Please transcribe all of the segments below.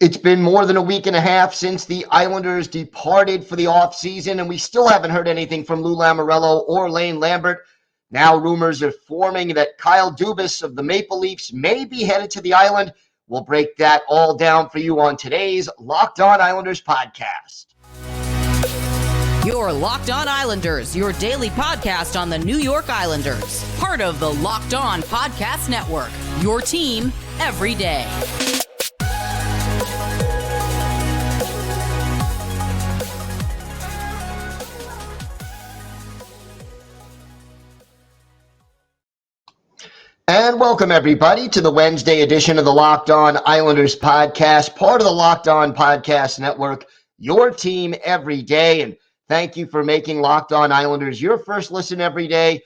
It's been more than a week and a half since the Islanders departed for the offseason, and we still haven't heard anything from Lou Lamoriello or Lambert. Now rumors are forming that Kyle Dubas of the Maple Leafs may be headed to the island. We'll break that all down for you on today's Locked On Islanders podcast. You're Locked On Islanders, your daily podcast on the New York Islanders. Part of the Locked On Podcast Network, your team every day. And welcome, everybody, to the Wednesday edition of the Locked On Islanders podcast, part of the Locked On Podcast Network, your team every day. And thank you for making Locked On Islanders your first listen every day.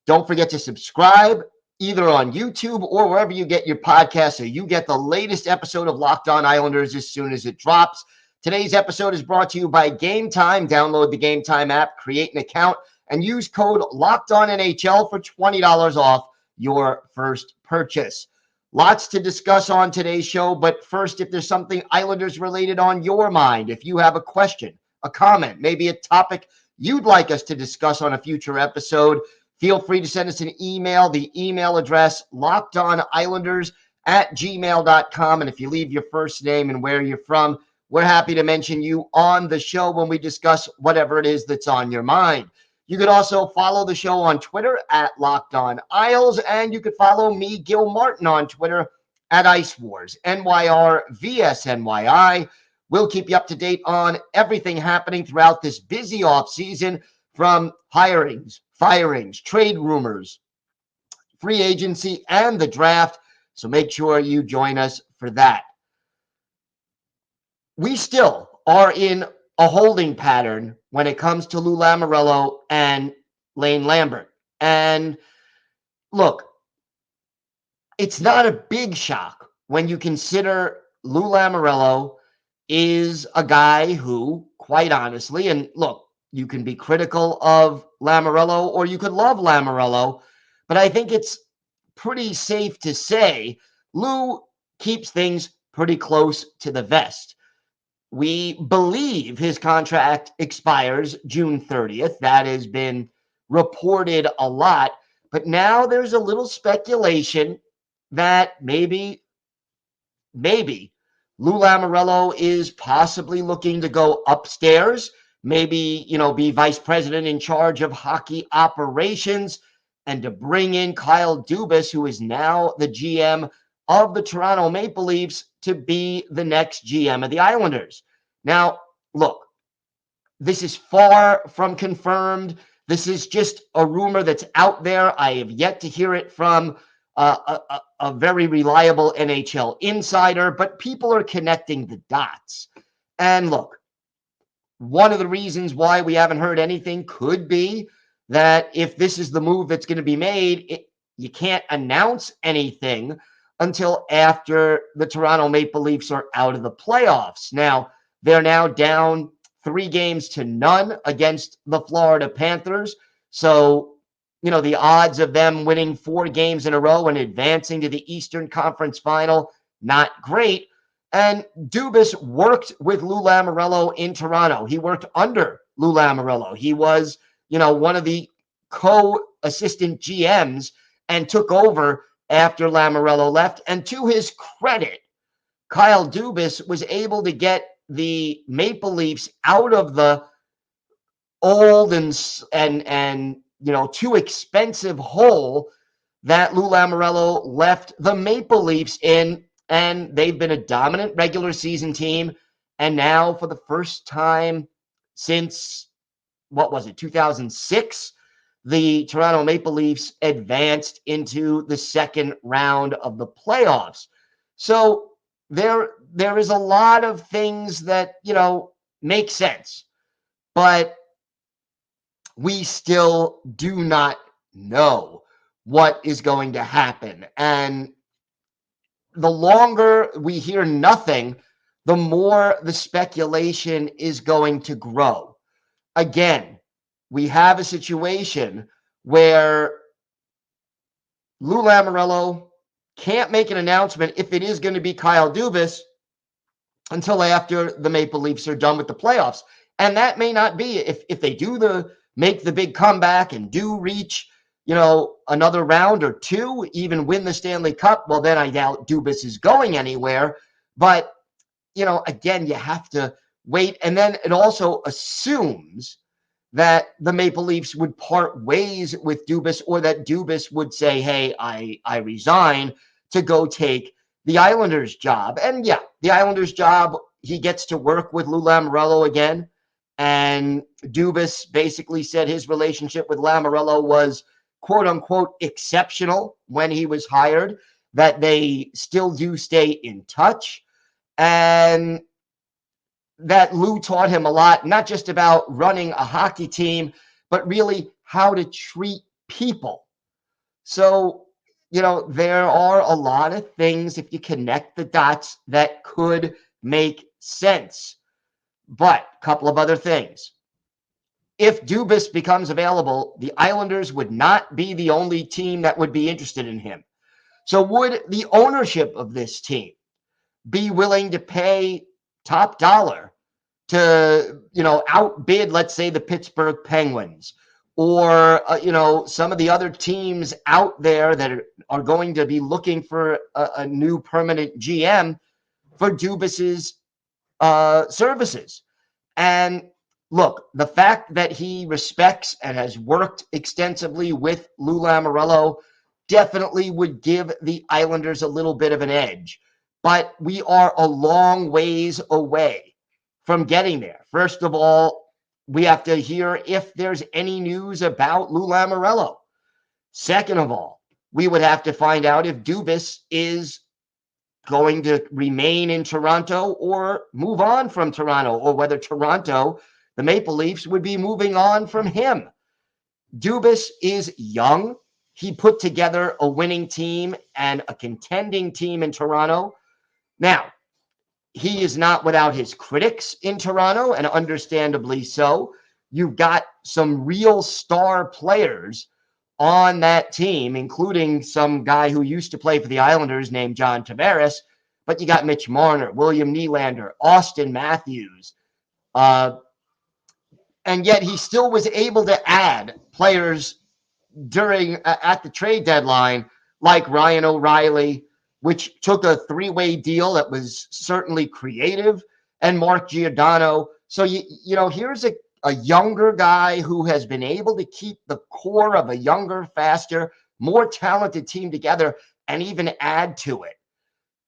Don't forget to subscribe either on YouTube or wherever you get your podcast so you get the latest episode of Locked On Islanders as soon as it drops. Today's episode is brought to you by Gametime. Download the Gametime app, create an account, and use code LOCKEDONNHL for $20 off your first purchase. Lots to discuss on today's show, but first, if there's something Islanders related on your mind, if you have a question, a comment, maybe a topic you'd like us to discuss on a future episode, feel free to send us an email. The email address, lockedonislanders@gmail.com. And if you leave your first name and where you're from, we're happy to mention you on the show when we discuss whatever it is that's on your mind. You could also follow the show on Twitter at Locked On Isles, and you could follow me, Gil Martin, on Twitter at Ice Wars, NYR VSNYI. We'll keep you up to date on everything happening throughout this busy offseason, from hirings, firings, trade rumors, free agency, and the draft. So make sure you join us for that. We still are in a holding pattern when it comes to Lou Lamoriello and Lambert. And look, it's not a big shock when you consider Lou Lamoriello is a guy who, quite honestly, and look, you can be critical of Lamoriello or you could love Lamoriello, but I think it's pretty safe to say Lou keeps things pretty close to the vest. We believe his contract expires June 30th. That has been reported a lot. But now there's a little speculation that maybe Lou Lamoriello is possibly looking to go upstairs, maybe, be vice president in charge of hockey operations, and to bring in Kyle Dubas, who is now the GM of the Toronto Maple Leafs, to be the next GM of the Islanders. Now, look, this is far from confirmed. This is just a rumor that's out there. I have yet to hear it from a very reliable NHL insider, but people are connecting the dots. And look, one of the reasons why we haven't heard anything could be that if this is the move that's going to be made, you can't announce anything until after the Toronto Maple Leafs are out of the playoffs. Now, they're now down 3-0 against the Florida Panthers. So, the odds of them winning 4 games in a row and advancing to the Eastern Conference Final, not great. And Dubas worked with Lou Lamoriello in Toronto. He worked under Lou Lamoriello. He was, one of the co-assistant GMs and took over after Lamoriello left. And to his credit, Kyle Dubas was able to get the Maple Leafs out of the old and too expensive hole that Lou Lamoriello left the Maple Leafs in, and they've been a dominant regular season team. And now, for the first time since 2006, the Toronto Maple Leafs advanced into the second round of the playoffs. So there is a lot of things that, make sense, but we still do not know what is going to happen. And the longer we hear nothing, the more the speculation is going to grow. Again, we have a situation where Lou Lamoriello can't make an announcement if it is going to be Kyle Dubas, until after the Maple Leafs are done with the playoffs. And that may not be if they do make the big comeback and do reach, another round or two, even win the Stanley Cup. Well, then I doubt Dubas is going anywhere. But, again, you have to wait. And then it also assumes that the Maple Leafs would part ways with Dubas, or that Dubas would say, hey, I resign to go take the Islanders job. And yeah, the Islanders job, he gets to work with Lou Lamoriello again. And Dubas basically said his relationship with Lamoriello was, quote unquote, exceptional when he was hired, that they still do stay in touch. And that Lou taught him a lot, not just about running a hockey team, but really how to treat people. So, there are a lot of things, if you connect the dots, that could make sense. But a couple of other things. If Dubas becomes available, the Islanders would not be the only team that would be interested in him. So would the ownership of this team be willing to pay top dollar to, outbid, let's say, the Pittsburgh Penguins, or, some of the other teams out there that are going to be looking for a new permanent GM for Dubas's services? And look, the fact that he respects and has worked extensively with Lou Lamoriello definitely would give the Islanders a little bit of an edge. But we are a long ways away from getting there. First of all, we have to hear if there's any news about Lou Lamoriello. Second of all, we would have to find out if Dubas is going to remain in Toronto or move on from Toronto, or whether Toronto, the Maple Leafs, would be moving on from him. Dubas is young. He put together a winning team and a contending team in Toronto. Now, he is not without his critics in Toronto, and understandably so. You've got some real star players on that team, including some guy who used to play for the Islanders named John Tavares, but you got Mitch Marner, William Nylander, Austin Matthews, and yet he still was able to add players at the trade deadline, like Ryan O'Reilly, which took a three-way deal that was certainly creative, and Mark Giordano. So, here's a younger guy who has been able to keep the core of a younger, faster, more talented team together and even add to it.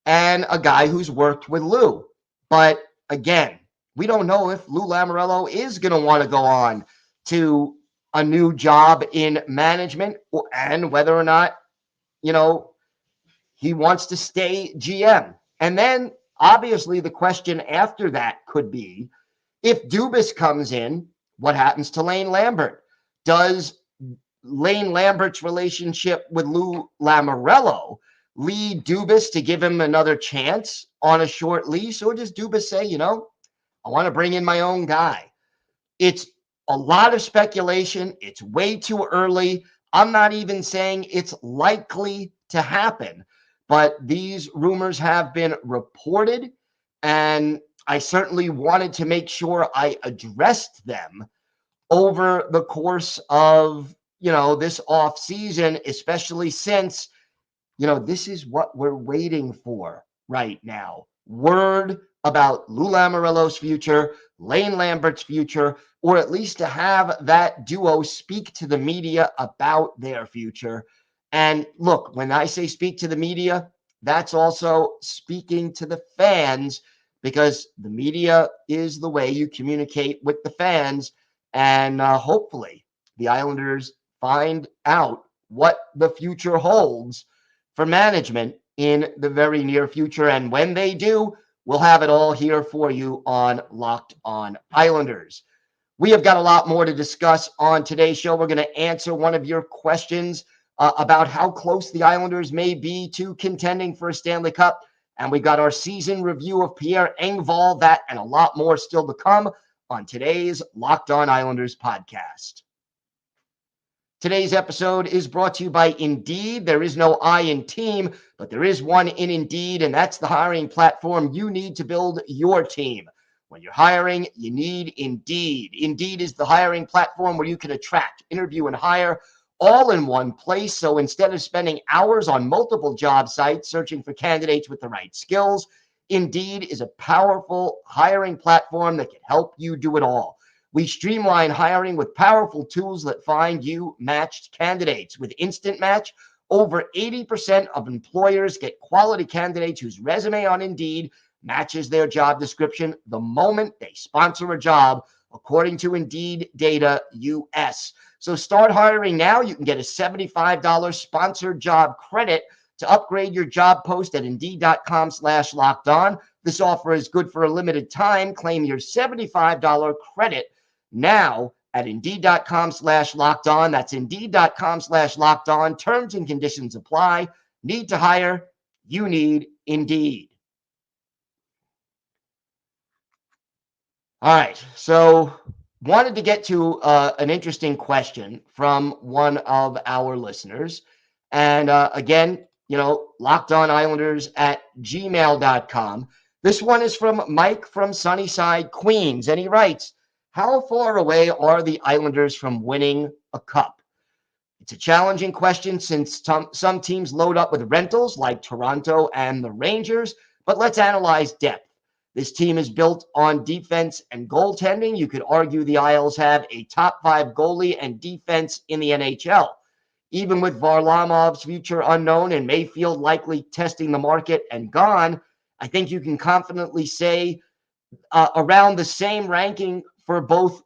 And a guy who's worked with Lou. But again, we don't know if Lou Lamoriello is going to want to go on to a new job in management, and whether or not, he wants to stay GM. And then obviously the question after that could be, if Dubas comes in, what happens to Lane Lambert? Does Lane Lambert's relationship with Lou Lamoriello lead Dubas to give him another chance on a short lease? Or does Dubas say, I want to bring in my own guy? It's a lot of speculation. It's way too early. I'm not even saying it's likely to happen, but these rumors have been reported, and I certainly wanted to make sure I addressed them over the course of, this off season, especially since, this is what we're waiting for right now. Word about Lou Lamoriello's future, Lane Lambert's future, or at least to have that duo speak to the media about their future. And look, when I say speak to the media, that's also speaking to the fans, because the media is the way you communicate with the fans. And hopefully the Islanders find out what the future holds for management in the very near future. And when they do, we'll have it all here for you on Locked On Islanders. We have got a lot more to discuss on today's show. We're going to answer one of your questions about how close the Islanders may be to contending for a Stanley Cup. And we got our season review of Pierre Engvall, that and a lot more still to come on today's Locked On Islanders podcast. Today's episode is brought to you by Indeed. There is no I in team, but there is one in Indeed, and that's the hiring platform you need to build your team. When you're hiring, you need Indeed. Indeed is the hiring platform where you can attract, interview, and hire all in one place. So instead of spending hours on multiple job sites searching for candidates with the right skills, Indeed is a powerful hiring platform that can help you do it all. We streamline hiring with powerful tools that find you matched candidates. With Instant Match, over 80% of employers get quality candidates whose resume on Indeed matches their job description the moment they sponsor a job, according to Indeed Data US. So start hiring now. You can get a $75 sponsored job credit to upgrade your job post at Indeed.com/locked on. This offer is good for a limited time. Claim your $75 credit now at Indeed.com/locked on. That's Indeed.com/locked on. Terms and conditions apply. Need to hire? You need Indeed. All right. So wanted to get to an interesting question from one of our listeners. And again, lockedonislanders@gmail.com. This one is from Mike from Sunnyside, Queens. And he writes, how far away are the Islanders from winning a cup? It's a challenging question since some teams load up with rentals like Toronto and the Rangers, but let's analyze depth. This team is built on defense and goaltending. You could argue the Isles have a top 5 goalie and defense in the NHL. Even with Varlamov's future unknown and Mayfield likely testing the market and gone, I think you can confidently say around the same ranking for both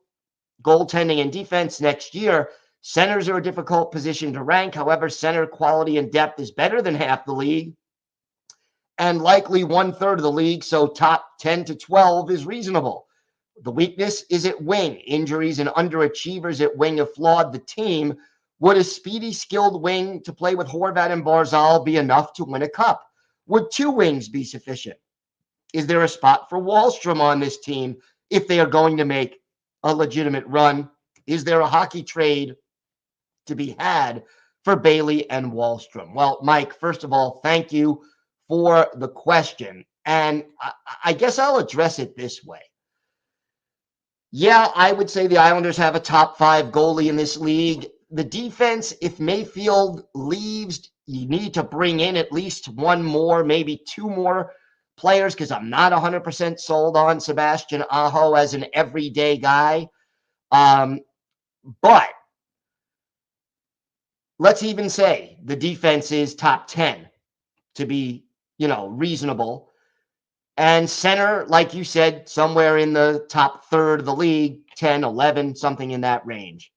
goaltending and defense next year. Centers are a difficult position to rank. However, center quality and depth is better than half the league and likely 1/3 of the league. So top 10 to 12 is reasonable. The weakness is at wing. Injuries and underachievers at wing have flawed the team. Would a speedy, skilled wing to play with Horvat and Barzal be enough to win a cup? Would 2 wings be sufficient? Is there a spot for Wahlstrom on this team if they are going to make a legitimate run? Is there a hockey trade to be had for Bailey and Wahlstrom? Well, Mike, first of all, thank you for the question. And I guess I'll address it this way. Yeah, I would say the Islanders have a top 5 goalie in this league. The defense, if Mayfield leaves, you need to bring in at least 1 more, maybe 2 more players, because I'm not 100% sold on Sebastian Aho as an everyday guy. But let's even say the defense is top 10 to be, reasonable. And center, like you said, somewhere in the top 1/3 of the league, 10, 11, something in that range.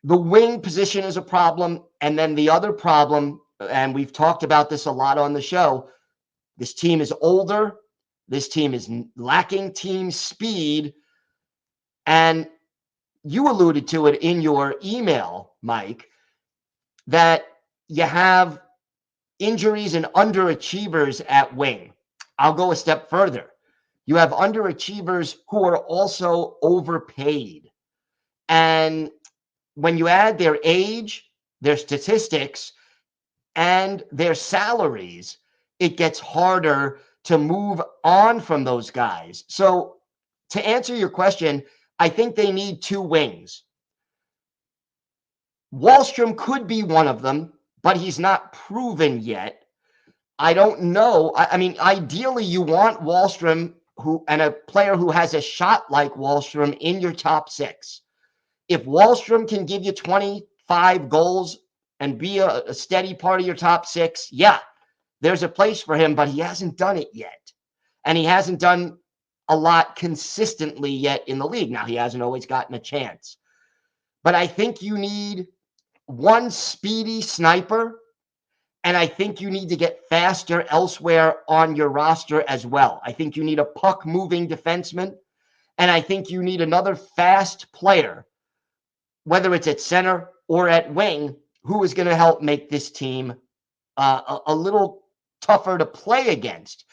The wing position is a problem. And then the other problem, and we've talked about this a lot on the show, this team is older. This team is lacking team speed. And you alluded to it in your email, Mike, that you have injuries and underachievers at wing. I'll go a step further. You have underachievers who are also overpaid. And when you add their age, their statistics, and their salaries, it gets harder to move on from those guys. So to answer your question, I think they need 2 wings. Wahlstrom could be one of them, but he's not proven yet. I don't know. I mean, ideally, you want Wahlstrom and a player who has a shot like Wahlstrom in your top 6. If Wahlstrom can give you 25 goals and be a steady part of your top 6, yeah, there's a place for him, but he hasn't done it yet. And he hasn't done a lot consistently yet in the league. Now, he hasn't always gotten a chance. But I think you need one speedy sniper, and I think you need to get faster elsewhere on your roster as well. I think you need a puck-moving defenseman, and I think you need another fast player, whether it's at center or at wing, who is going to help make this team a little tougher to play against.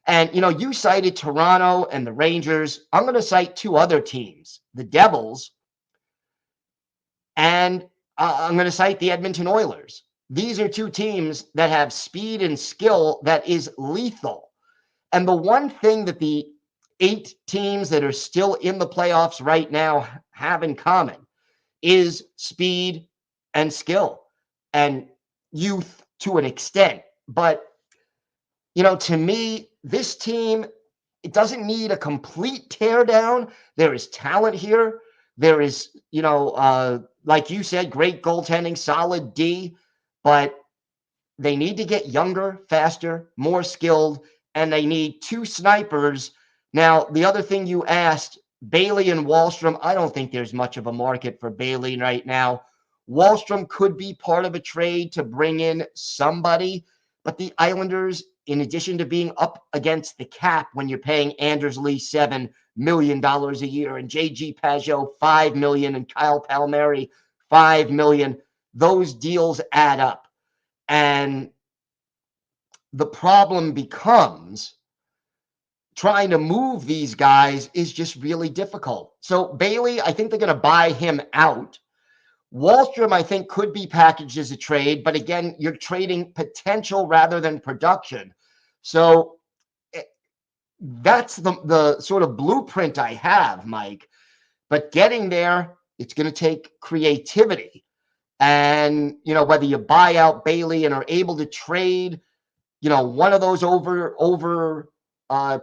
And, you cited Toronto and the Rangers. I'm going to cite 2 other teams. The Devils, And I'm going to cite the Edmonton Oilers. These are two teams that have speed and skill that is lethal. And the one thing that the 8 teams that are still in the playoffs right now have in common is speed and skill and youth to an extent. But, to me, this team, it doesn't need a complete teardown. There is talent here. There is, like you said, great goaltending, solid D, but they need to get younger, faster, more skilled, and they need 2 snipers. Now, the other thing you asked, Bailey and Wahlstrom, I don't think there's much of a market for Bailey right now. Wahlstrom could be part of a trade to bring in somebody, but the Islanders, in addition to being up against the cap when you're paying Anders Lee $7 million a year and JG Pageau $5 million and Kyle Palmieri $5 million, those deals add up. And the problem becomes trying to move these guys is just really difficult. So Bailey, I think they're going to buy him out. Wahlstrom, I think, could be packaged as a trade, but again, you're trading potential rather than production. So that's the sort of blueprint I have, Mike. But getting there, it's going to take creativity. And, whether you buy out Bailey and are able to trade, one of those over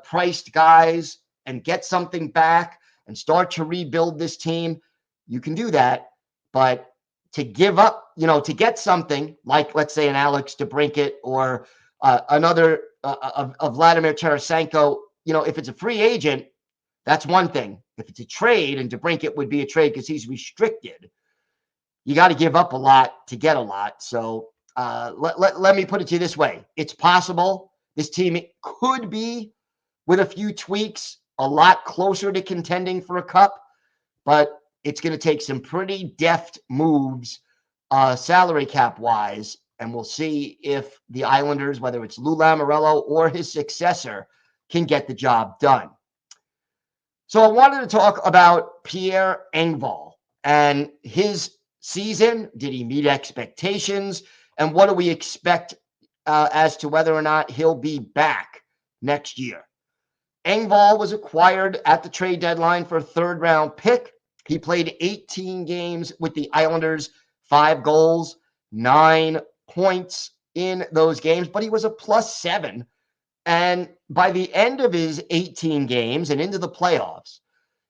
priced guys and get something back and start to rebuild this team, you can do that. But to give up, to get something like, let's say, an Alex DeBrincat or another of Vladimir Tarasenko, if it's a free agent, that's one thing. If it's a trade, and DeBrincat would be a trade because he's restricted, you got to give up a lot to get a lot. So let me put it to you this way. It's possible this team could be, with a few tweaks, a lot closer to contending for a cup, but it's going to take some pretty deft moves salary cap wise, and we'll see if the Islanders, whether it's Lou Lamoriello or his successor, can get the job done. So I wanted to talk about Pierre Engvall and his season. Did he meet expectations? And what do we expect as to whether or not he'll be back next year? Engvall was acquired at the trade deadline for a 3rd-round pick. He played 18 games with the Islanders, 5 goals, 9 points in those games, but he was a +7. And by the end of his 18 games and into the playoffs,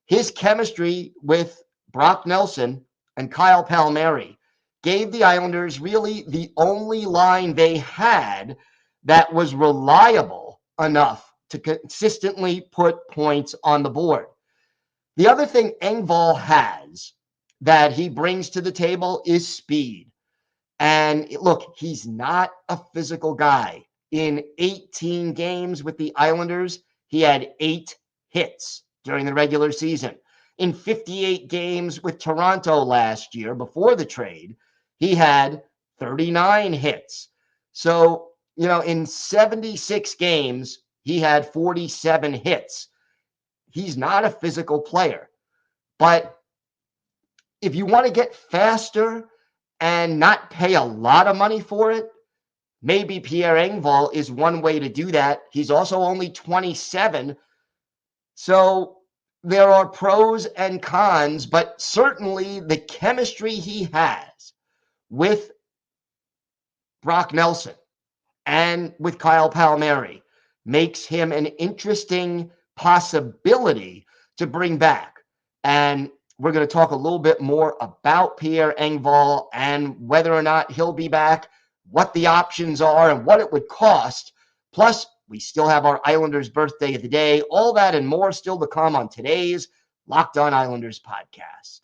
his chemistry with Brock Nelson and Kyle Palmieri gave the Islanders really the only line they had that was reliable enough to consistently put points on the board. The other thing Engvall has that he brings to the table is speed. And look, he's not a physical guy. In 18 games with the Islanders, he had 8 hits during the regular season. In 58 games with Toronto last year, before the trade, he had 39 hits. So, in 76 games, he had 47 hits. He's not a physical player. But if you want to get faster and not pay a lot of money for it, maybe Pierre Engvall is one way to do that. He's also only 27. So there are pros and cons, but certainly the chemistry he has with Brock Nelson and with Kyle Palmieri makes him an interesting possibility to bring back. And we're going to talk a little bit more about Pierre Engvall and whether or not he'll be back, what the options are, and what it would cost. Plus, we still have our Islanders birthday of the day. All that and more still to come on today's Locked On Islanders podcast.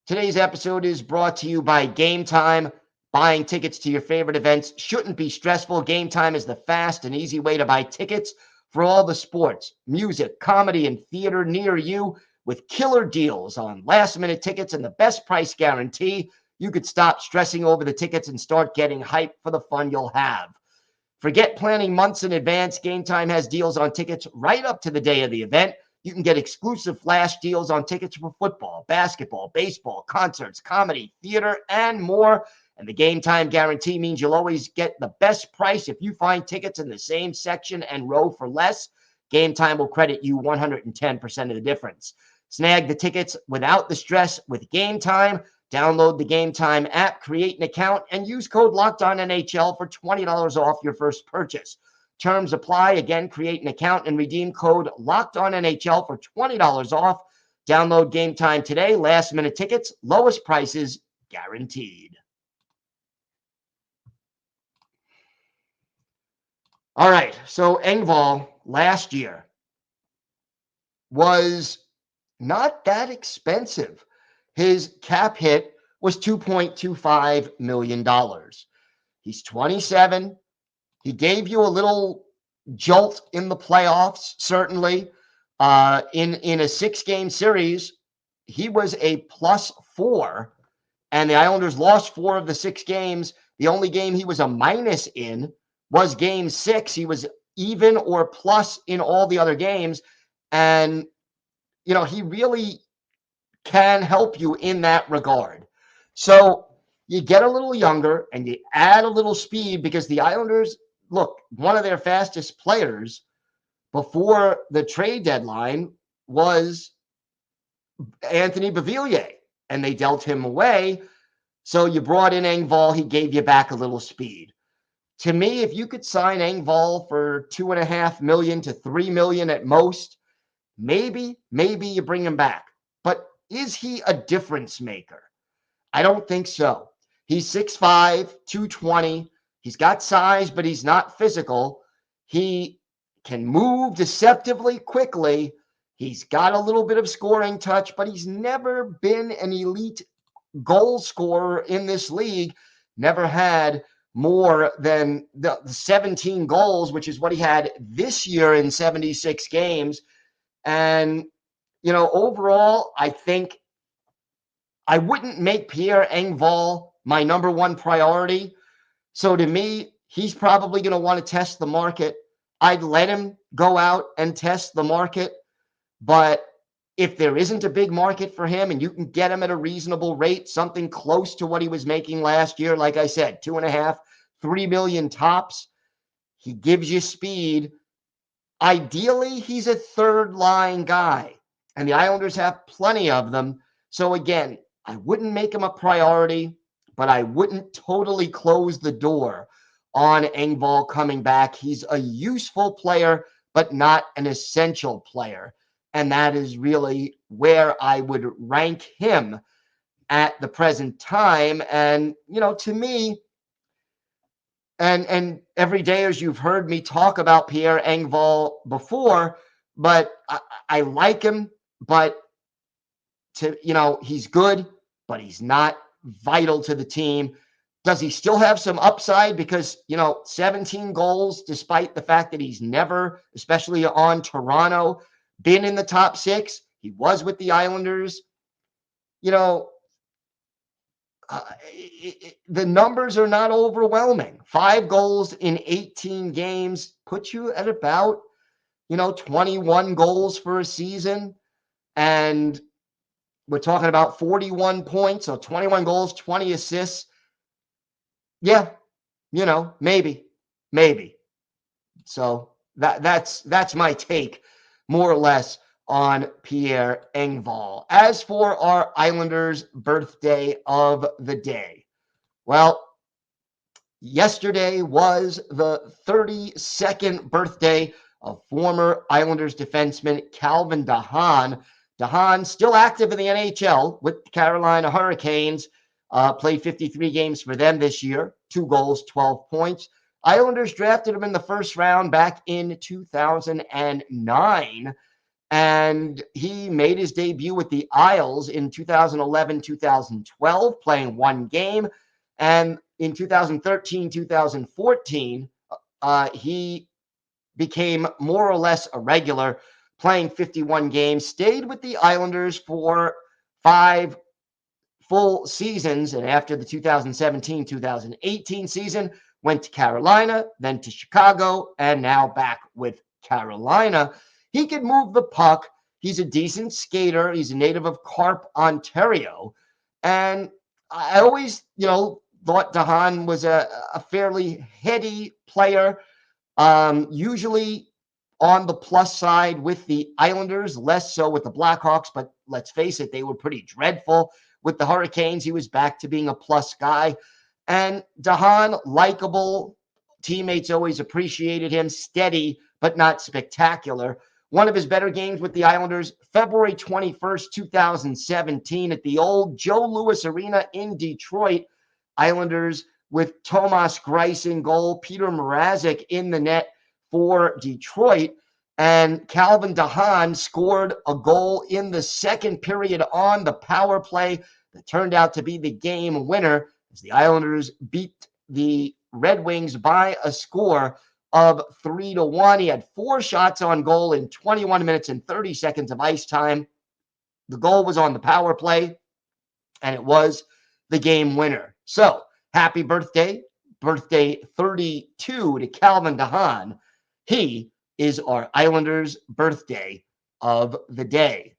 Today's episode is brought to you by Gametime. Buying tickets to your favorite events shouldn't be stressful. Gametime is the fast and easy way to buy tickets for all the sports, music, comedy, and theater near you, with killer deals on last-minute tickets and the best price guarantee. You could stop stressing over the tickets and start getting hyped for the fun you'll have. Forget planning months in advance. Gametime has deals on tickets right up to the day of the event. You can get exclusive flash deals on tickets for football, basketball, baseball, concerts, comedy, theater, and more. And the game time guarantee means you'll always get the best price if you find tickets in the same section and row for less. Game time will credit you 110% of the difference. Snag the tickets without the stress with Game Time. Download the Game Time app, create an account, and use code LOCKEDONNHL for $20 off your first purchase. Terms apply. Again, create an account and redeem code LOCKEDONNHL for $20 off. Download Game Time today. Last minute tickets, lowest prices guaranteed. All right, so Engvall last year was not that expensive. His cap hit was $2.25 million. He's 27. He gave you a little jolt in the playoffs, certainly. In a 6-game series, he was a +4, and the Islanders lost 4 of the 6 games. The only game he was a minus in was game 6. He was even or plus in all the other games. And, he really can help you in that regard. So you get a little younger and you add a little speed because the Islanders, look, one of their fastest players before the trade deadline was Anthony Beauvillier, and they dealt him away. So you brought in Engvall. He gave you back a little speed. To me, if you could sign Engvall for $2.5 million to $3 million at most, maybe you bring him back. But is he a difference maker? I don't think so. He's 6'5", 220. He's got size, but he's not physical. He can move deceptively quickly. He's got a little bit of scoring touch, but he's never been an elite goal scorer in this league. Never had more than the 17 goals, which is what he had this year in 76 games. And, overall, I think I wouldn't make Pierre Engvall my number one priority. So to me, he's probably going to want to test the market. I'd let him go out and test the market. But if there isn't a big market for him and you can get him at a reasonable rate, something close to what he was making last year, like I said, $2.5, $3 million tops, he gives you speed. Ideally, he's a third line guy, and the Islanders have plenty of them. So again, I wouldn't make him a priority, but I wouldn't totally close the door on Engvall coming back. He's a useful player, but not an essential player. And that is really where I would rank him at the present time. And, to me, and every day, as you've heard me talk about Pierre Engvall before, but I like him, but he's good, but he's not vital to the team. Does he still have some upside? Because, 17 goals, despite the fact that he's never, especially on Toronto, been in the top 6. He was with the Islanders. The numbers are not overwhelming. 5 goals in 18 games puts you at about, 21 goals for a season. And we're talking about 41 points, so 21 goals, 20 assists. Yeah, maybe. So that's my take, more or less, on Pierre Engvall. As for our Islanders' birthday of the day, well, yesterday was the 32nd birthday of former Islanders defenseman Calvin DeHaan. DeHaan, still active in the NHL with the Carolina Hurricanes, played 53 games for them this year, 2 goals, 12 points. Islanders drafted him in the first round back in 2009, and he made his debut with the Isles in 2011-2012, playing 1 game. And in 2013-2014, he became more or less a regular, playing 51 games, stayed with the Islanders for 5 full seasons. And after the 2017-2018 season, went to Carolina, then to Chicago, and now back with Carolina. He could move the puck. He's a decent skater. He's a native of Carp, Ontario. And I always, thought DeHaan was a fairly heady player, usually on the plus side with the Islanders, less so with the Blackhawks. But let's face it, they were pretty dreadful with the Hurricanes. He was back to being a plus guy. And DeHaan, likable. Teammates always appreciated him. Steady, but not spectacular. One of his better games with the Islanders, February 21st, 2017, at the old Joe Louis Arena in Detroit. Islanders with Tomas Greiss in goal, Peter Mrazek in the net for Detroit. And Calvin DeHaan scored a goal in the second period on the power play that turned out to be the game winner as the Islanders beat the Red Wings by a score of 3-1. He had 4 shots on goal in 21 minutes and 30 seconds of ice time. The goal was on the power play, and it was the game winner. So, happy birthday 32 to Calvin DeHaan. He is our Islanders' birthday of the day.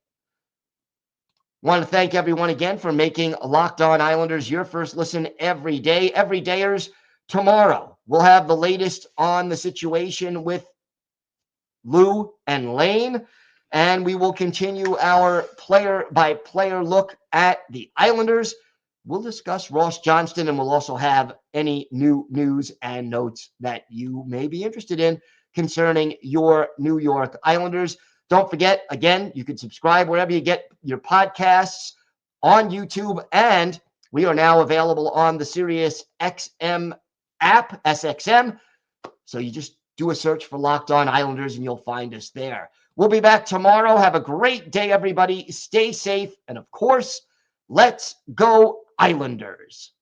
Want to thank everyone again for making Locked On Islanders your first listen every day. Everydayers, tomorrow we'll have the latest on the situation with Lou and Lane, and we will continue our player-by-player look at the Islanders. We'll discuss Ross Johnston, and we'll also have any new news and notes that you may be interested in concerning your New York Islanders. Don't forget, again, you can subscribe wherever you get your podcasts on YouTube, and we are now available on the Sirius XM app, SXM. So you just do a search for Locked On Islanders, and you'll find us there. We'll be back tomorrow. Have a great day, everybody. Stay safe, and of course, let's go Islanders.